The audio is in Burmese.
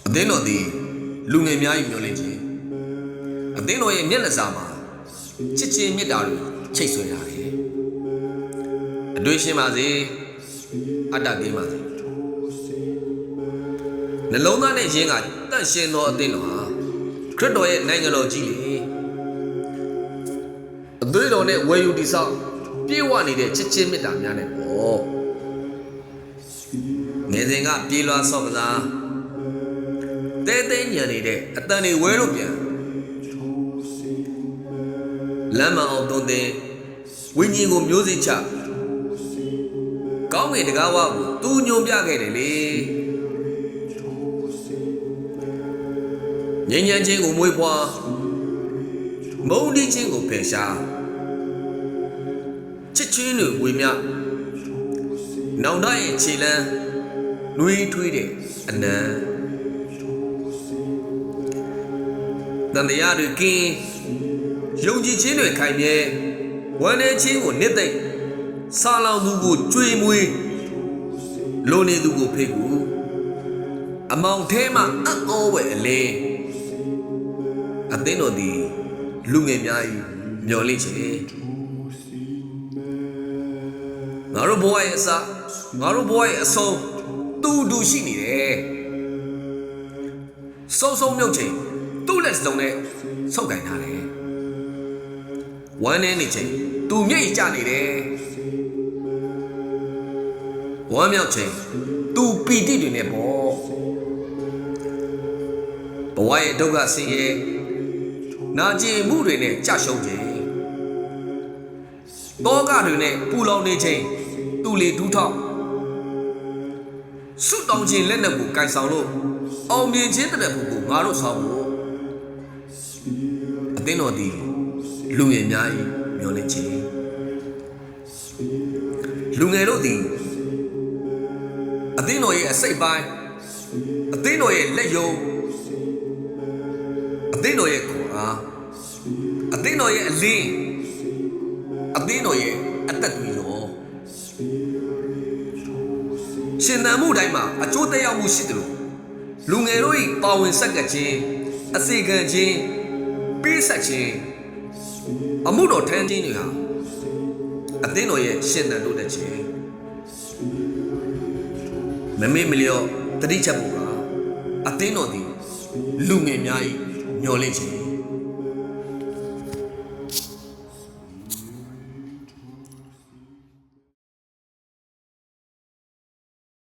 အသင်းတော်သည်လူငယ်များ၏မျှော်လင့်ခြင်းအသင်းတော်ရဲ့မျက်နှာစာမှာချစ်ချင်းမေတ္တာတွေချိတ်ဆွဲထားတယ်အတွေ့ရှင်ပါစေအတ္တကင်းပါစေနှလုံးသားနဲ့ယင်းကတန့်ရှင်းသောအသင်းတော်ဟာခရစ်တော်ရဲ့နိုင်ငံတော်ကြီးလေအသွေးတော်နဲ့ဝယ်ယူတည်ဆောက်ပြေဝနေတဲ့ချစ်ချင်းမေတ္တာများနဲ့ပေါ့ငယ်စဉ်ကပြေးလွှားဆော့ကစားတဲတဲညံနေတဲ့အတန်တွေဝဲလို့ပြန်လမ်းမအောင်သွန်သင်ဝိညာဉ်ကိုမျိုးစိချကောင်းငင်တကားဝကိုသူညွန်ပြခဲ့တယ်လေငြိမ်းချမ်းခြင်းကိုမွေးဖွားမုန်းတီးခြင်းကိုဖယ်ရှားချစ်ချင်းတွေဝေမျှနောင်တရဲ့ခြေလမ်းနှွေးထွေးတဲ့အနံတန်တရားတွေကင်းယုံကြည်ခြင်းတွေခိုင်မြဲဝမ်းနည်းခြင်းကိုနှစ်သိမ့်ဆာလောင်သူကိုကြွေမွေးလိုနေသူကိုဖိတ်ကူအမောင်ထဲမှာအံ့ဩဝဲအလင်းအသင်းတော်သည်လူငယ်များ၏မျှော်လင့်ခြင်းငါတို့ဘဝရဲ့အစငါတို့ဘဝရဲ့အဆုံးတူရှိနေတယ်ဆုံးမြုပ်ချိန်သူ့လက်စုံနဲ့ဆုပ်ကင်ထားတယ်ဝမ်းနေနေချိန်သူမျက်ရည်ကျနေတယ်ဝမ်းမြောက်ချိန်သူပီတိတွေနဲ့ပေါ့ဘဝရဲ့ဒုက္ခဆင်းရဲနာကျင်မှုတွေနဲ့ကြရှုံးခြင်းတောကတွေနဲ့ပူလောင်နေခြင်းသူ့လေဒူးထောက်ဆုတောင်းခြင်းလက်နက်ကိုကန်ဆောင်လို့အောင်မြင်ခြင်းတဲ့ဘုကိုငါတို့ဆောင်ဖို့အသင်းတော်သည်လူငယ်များ၏မျှော်လင့်ခြင်းလူငယ်တို့သည်အသင်းတော်ရဲ့အစိတ်ပိုင်းအသင်းတော်ရဲ့လက်ယုံအသင်းတော်ရဲ့ခွန်အားအသင်းတော်ရဲ့အလင်းအသင်းတော်ရဲ့အသက်တွေရောရှင်သန်မှုတိုင်းမှာအကျိုးသက်ရောက်မှုရှိတယ်လို့လူငယ်တို့၏ပါဝင်ဆက်ကပ်ခြင်းအစီခံခြင်းပေးဆက်ခြင်းအမှုတော်ထမ်းခြင်းတွေဟာအသင်းတော်ရဲ့ရှင်သန်တို့တဲ့ခြင်းမမေ့မလျော့တတိချက်ဖို့ကအသင်းတော်သည်လူငယ်များ၏မျှော်လင့်ခြင်း